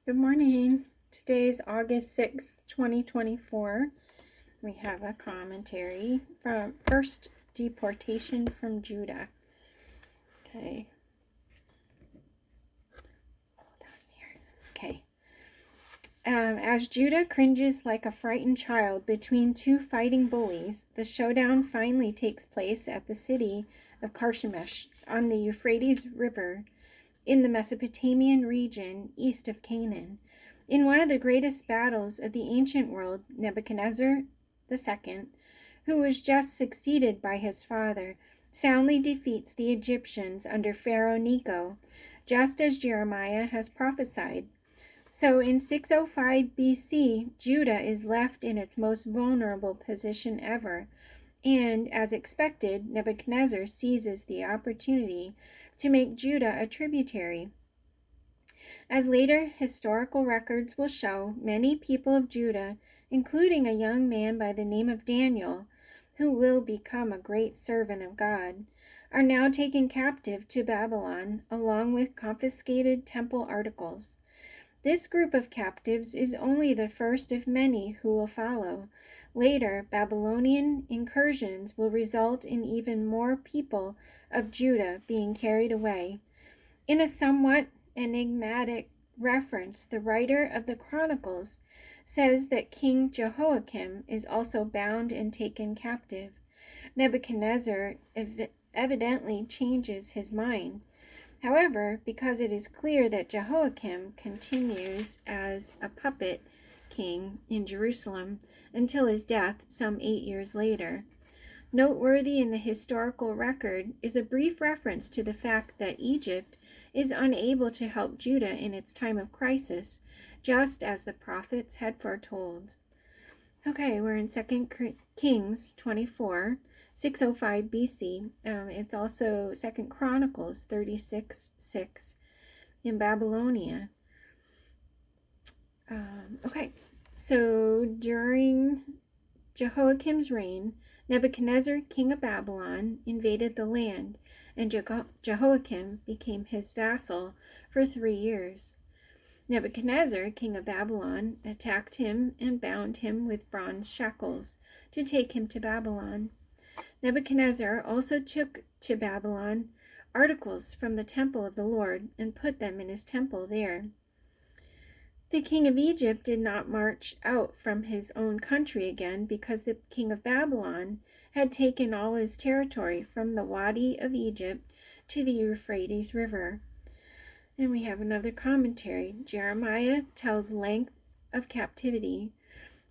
Good morning. Today is August 6th, 2024. We have a commentary from First Deportation from Judah. Okay. Hold on here. Okay. As Judah cringes like a frightened child between two fighting bullies, the showdown finally takes place at the city of Carchemish on the Euphrates River in the Mesopotamian region east of Canaan. In one of the greatest battles of the ancient world, Nebuchadnezzar II, who was just succeeded by his father, soundly defeats the Egyptians under Pharaoh Necho, just as Jeremiah has prophesied. So in 605 BC, Judah is left in its most vulnerable position ever, and, as expected, Nebuchadnezzar seizes the opportunity to make Judah a tributary. As later historical records will show, many people of Judah, including a young man by the name of Daniel, who will become a great servant of God, are now taken captive to Babylon, along with confiscated temple articles. This group of captives is only the first of many who will follow. Later, Babylonian incursions will result in even more people of Judah being carried away. In a somewhat enigmatic reference, the writer of the Chronicles says that King Jehoiakim is also bound and taken captive. Nebuchadnezzar evidently changes his mind. However, because it is clear that Jehoiakim continues as a puppet king in Jerusalem until his death some 8 years later. Noteworthy in the historical record is a brief reference to the fact that Egypt is unable to help Judah in its time of crisis, just as the prophets had foretold. Okay, we're in 2 Kings 24, 605 BC. It's also 2 Chronicles 36:6 in Babylonia. So during Jehoiakim's reign, Nebuchadnezzar, king of Babylon, invaded the land, and Jehoiakim became his vassal for 3 years. Nebuchadnezzar, king of Babylon, attacked him and bound him with bronze shackles to take him to Babylon. Nebuchadnezzar also took to Babylon articles from the temple of the Lord and put them in his temple there. The king of Egypt did not march out from his own country again because the king of Babylon had taken all his territory from the Wadi of Egypt to the Euphrates River. And we have another commentary. Jeremiah tells length of captivity.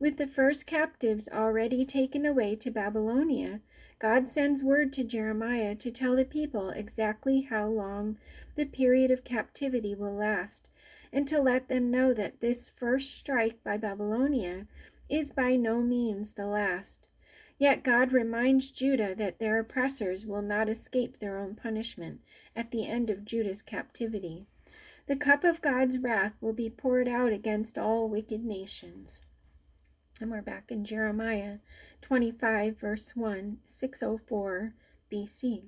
With the first captives already taken away to Babylonia, God sends word to Jeremiah to tell the people exactly how long the period of captivity will last, and to let them know that this first strike by Babylonia is by no means the last. Yet God reminds Judah that their oppressors will not escape their own punishment at the end of Judah's captivity. The cup of God's wrath will be poured out against all wicked nations. And we're back in Jeremiah 25, verse 1, 604 BC.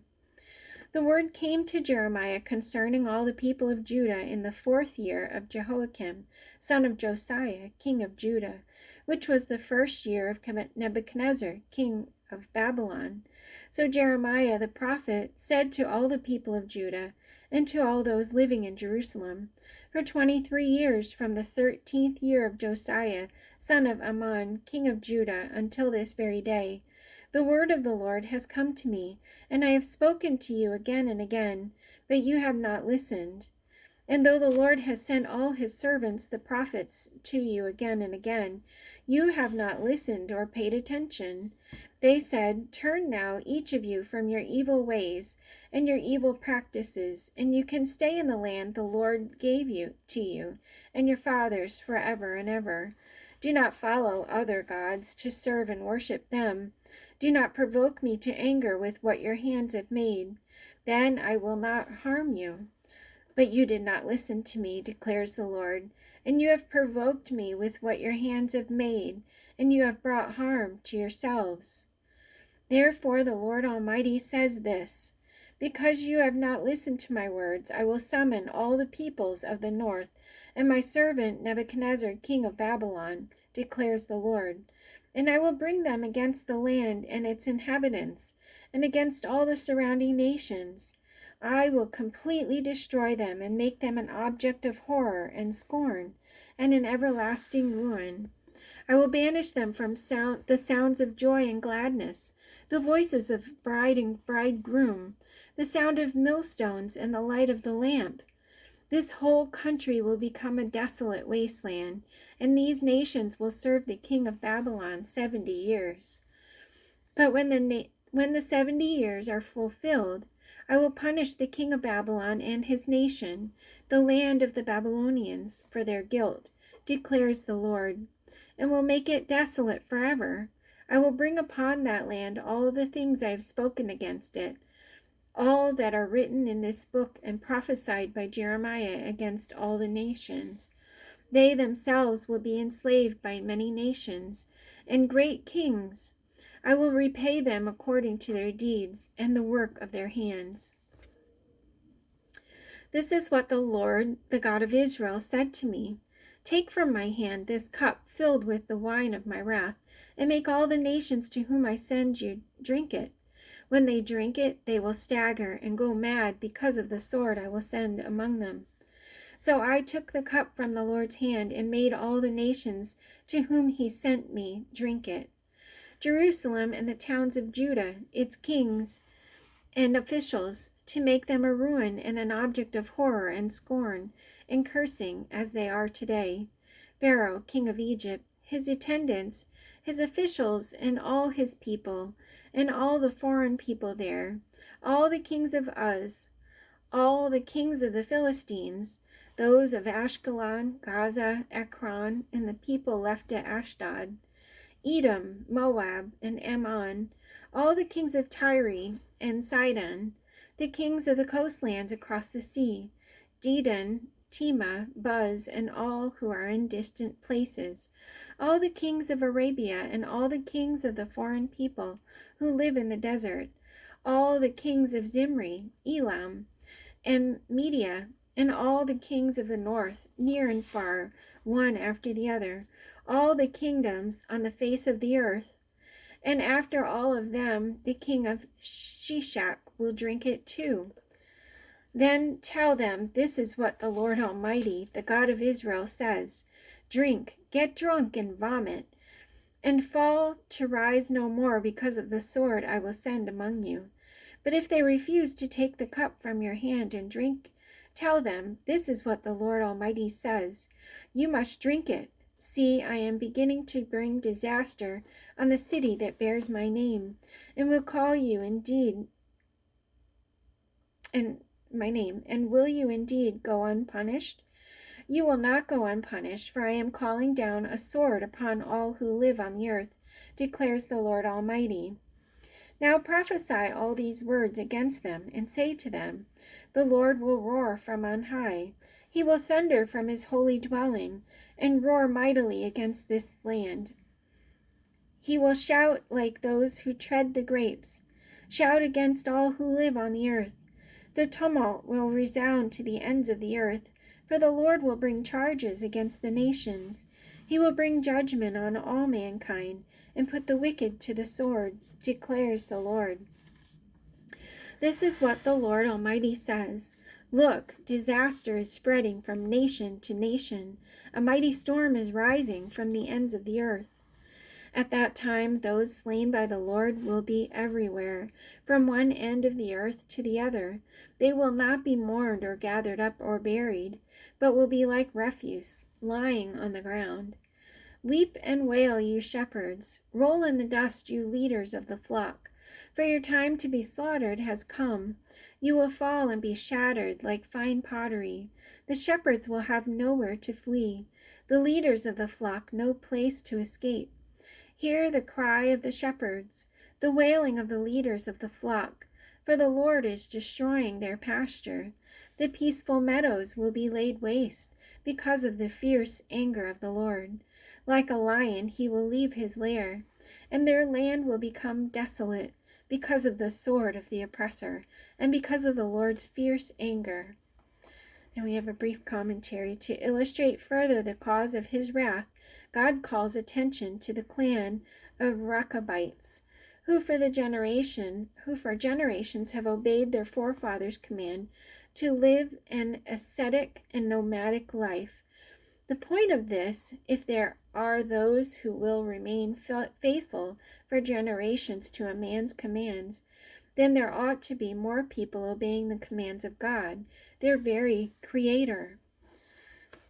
The word came to Jeremiah concerning all the people of Judah in the 4th year of Jehoiakim, son of Josiah, king of Judah, which was the 1st year of Nebuchadnezzar, king of Babylon. So Jeremiah the prophet said to all the people of Judah and to all those living in Jerusalem, for 23 years from the 13th year of Josiah, son of Ammon, king of Judah, until this very day, the word of the Lord has come to me, and I have spoken to you again and again, but you have not listened. And though the Lord has sent all his servants, the prophets, to you again and again, you have not listened or paid attention. They said, "Turn now, each of you, from your evil ways and your evil practices, and you can stay in the land the Lord gave to you and your fathers forever and ever. Do not follow other gods to serve and worship them. Do not provoke me to anger with what your hands have made. Then I will not harm you." But you did not listen to me, declares the Lord, and you have provoked me with what your hands have made, and you have brought harm to yourselves. Therefore the Lord Almighty says this: Because you have not listened to my words, I will summon all the peoples of the north, and my servant Nebuchadnezzar, king of Babylon, declares the Lord. And I will bring them against the land and its inhabitants, and against all the surrounding nations. I will completely destroy them and make them an object of horror and scorn, and an everlasting ruin. I will banish them from the sounds of joy and gladness, the voices of bride and bridegroom, the sound of millstones and the light of the lamp. This whole country will become a desolate wasteland, and these nations will serve the king of Babylon 70 years. But when the 70 years are fulfilled, I will punish the king of Babylon and his nation, the land of the Babylonians, for their guilt, declares the Lord, and will make it desolate forever. I will bring upon that land all the things I have spoken against it, all that are written in this book and prophesied by Jeremiah against all the nations. They themselves will be enslaved by many nations and great kings. I will repay them according to their deeds and the work of their hands. This is what the Lord, the God of Israel, said to me. Take from my hand this cup filled with the wine of my wrath, and make all the nations to whom I send you drink it. When they drink it, they will stagger and go mad because of the sword I will send among them. So I took the cup from the Lord's hand and made all the nations to whom he sent me drink it. Jerusalem and the towns of Judah, its kings and officials, to make them a ruin and an object of horror and scorn and cursing, as they are today. Pharaoh, king of Egypt, his attendants, his officials, and all his people, and all the foreign people there, all the kings of Uz, all the kings of the Philistines, those of Ashkelon, Gaza, Ekron, and the people left at Ashdod, Edom, Moab, and Ammon, all the kings of Tyre and Sidon, the kings of the coastlands across the sea, Dedan, Tema, Buz, and all who are in distant places, all the kings of Arabia, and all the kings of the foreign people who live in the desert, all the kings of Zimri, Elam, and Media, and all the kings of the north, near and far, one after the other, all the kingdoms on the face of the earth. And after all of them, the king of Shishak will drink it too. Then tell them, this is what the Lord Almighty, the God of Israel, says. Drink, get drunk, and vomit, and fall to rise no more because of the sword I will send among you. But if they refuse to take the cup from your hand and drink, tell them, this is what the Lord Almighty says. You must drink it. See, I am beginning to bring disaster on the city that bears my name, and will call you indeed, and my name, and will you indeed go unpunished? You will not go unpunished, for I am calling down a sword upon all who live on the earth, declares the Lord Almighty. Now prophesy all these words against them, and say to them, the Lord will roar from on high. He will thunder from his holy dwelling, and roar mightily against this land. He will shout like those who tread the grapes, shout against all who live on the earth. The tumult will resound to the ends of the earth, for the Lord will bring charges against the nations. He will bring judgment on all mankind, and put the wicked to the sword, declares the Lord. This is what the Lord Almighty says. Look, disaster is spreading from nation to nation. A mighty storm is rising from the ends of the earth. At that time, those slain by the Lord will be everywhere, from one end of the earth to the other. They will not be mourned or gathered up or buried, but will be like refuse, lying on the ground. Weep and wail, you shepherds. Roll in the dust, you leaders of the flock. For your time to be slaughtered has come. You will fall and be shattered like fine pottery. The shepherds will have nowhere to flee, the leaders of the flock no place to escape. Hear the cry of the shepherds, the wailing of the leaders of the flock, for the Lord is destroying their pasture. The peaceful meadows will be laid waste because of the fierce anger of the Lord. Like a lion he will leave his lair, and their land will become desolate, because of the sword of the oppressor, and because of the Lord's fierce anger. And we have a brief commentary. To illustrate further the cause of his wrath, God calls attention to the clan of Rechabites, who for generations have obeyed their forefathers' command to live an ascetic and nomadic life. The point of this, if there are those who will remain faithful for generations to a man's commands, then there ought to be more people obeying the commands of God, their very Creator.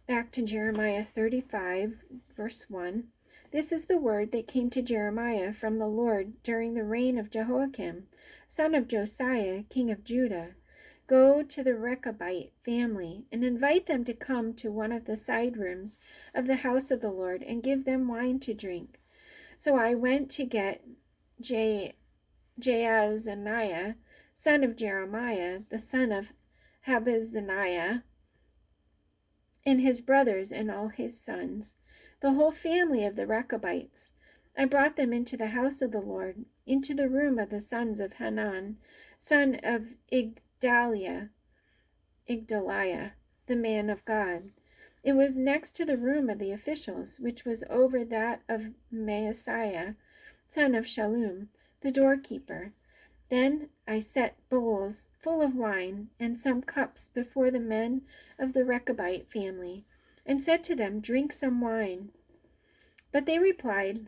Back to Jeremiah 35, verse 1. This is the word that came to Jeremiah from the Lord during the reign of Jehoiakim, son of Josiah, king of Judah. Go to the Rechabite family and invite them to come to one of the side rooms of the house of the Lord and give them wine to drink. So I went to get Jaazaniah, son of Jeremiah, the son of Habazzaniah, and his brothers and all his sons, the whole family of the Rechabites. I brought them into the house of the Lord, into the room of the sons of Hanan, son of Igdaliah, the man of God. It was next to the room of the officials, which was over that of Maaseiah, son of Shallum, the doorkeeper. Then I set bowls full of wine and some cups before the men of the Rechabite family, and said to them, Drink some wine. But they replied,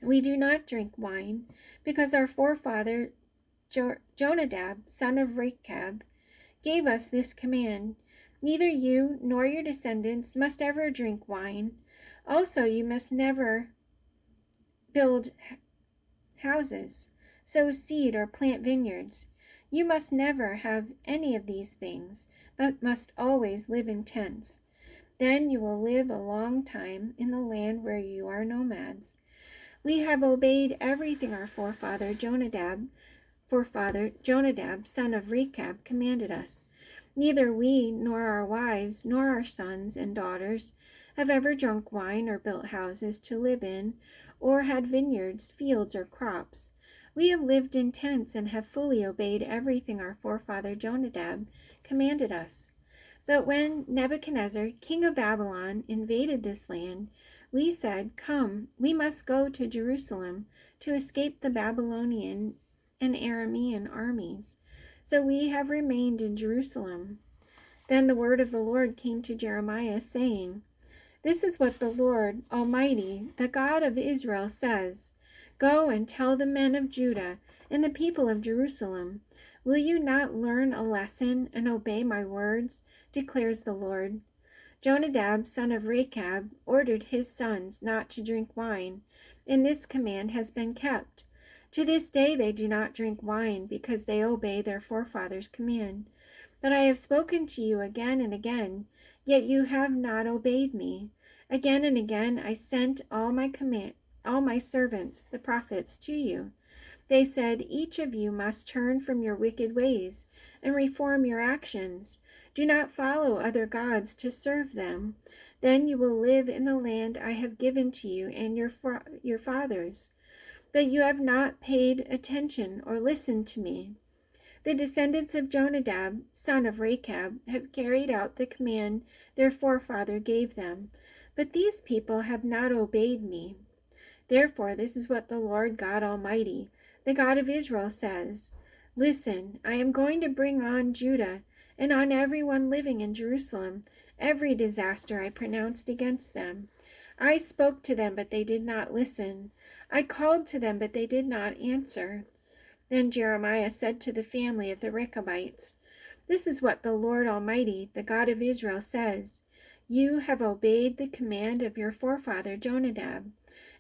We do not drink wine, because our forefather Jonadab, son of Rechab, gave us this command. Neither you nor your descendants must ever drink wine. Also, you must never build houses, sow seed, or plant vineyards. You must never have any of these things, but must always live in tents. Then you will live a long time in the land where you are nomads. We have obeyed everything our forefather Jonadab, son of Rechab, commanded us. Neither we, nor our wives, nor our sons and daughters have ever drunk wine or built houses to live in, or had vineyards, fields, or crops. We have lived in tents and have fully obeyed everything our forefather Jonadab commanded us. But when Nebuchadnezzar, king of Babylon, invaded this land, we said, Come, we must go to Jerusalem to escape the Babylonian and Aramean armies. So we have remained in Jerusalem. Then the word of the Lord came to Jeremiah, saying, This is what the Lord Almighty, the God of Israel, says. Go and tell the men of Judah and the people of Jerusalem, Will you not learn a lesson and obey my words, declares the Lord. Jonadab, son of Rechab, ordered his sons not to drink wine, and this command has been kept. To this day they do not drink wine, because they obey their forefathers' command. But I have spoken to you again and again, yet you have not obeyed me. Again and again I sent all my servants, the prophets, to you. They said, Each of you must turn from your wicked ways and reform your actions. Do not follow other gods to serve them. Then you will live in the land I have given to you and your fathers. But you have not paid attention or listened to me. The descendants of Jonadab, son of Rechab, have carried out the command their forefather gave them, but these people have not obeyed me. Therefore, this is what the Lord God Almighty, the God of Israel, says. Listen, I am going to bring on Judah and on everyone living in Jerusalem every disaster I pronounced against them. I spoke to them, but they did not listen. I called to them, but they did not answer. Then Jeremiah said to the family of the Rechabites, This is what the Lord Almighty, the God of Israel, says. You have obeyed the command of your forefather Jonadab,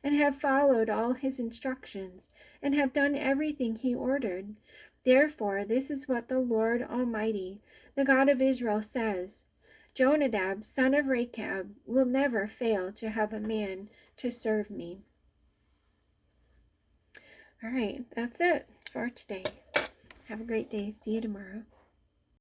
and have followed all his instructions, and have done everything he ordered. Therefore, this is what the Lord Almighty, the God of Israel, says. Jonadab, son of Rechab, will never fail to have a man to serve me. All right, that's it for today. Have a great day. See you tomorrow.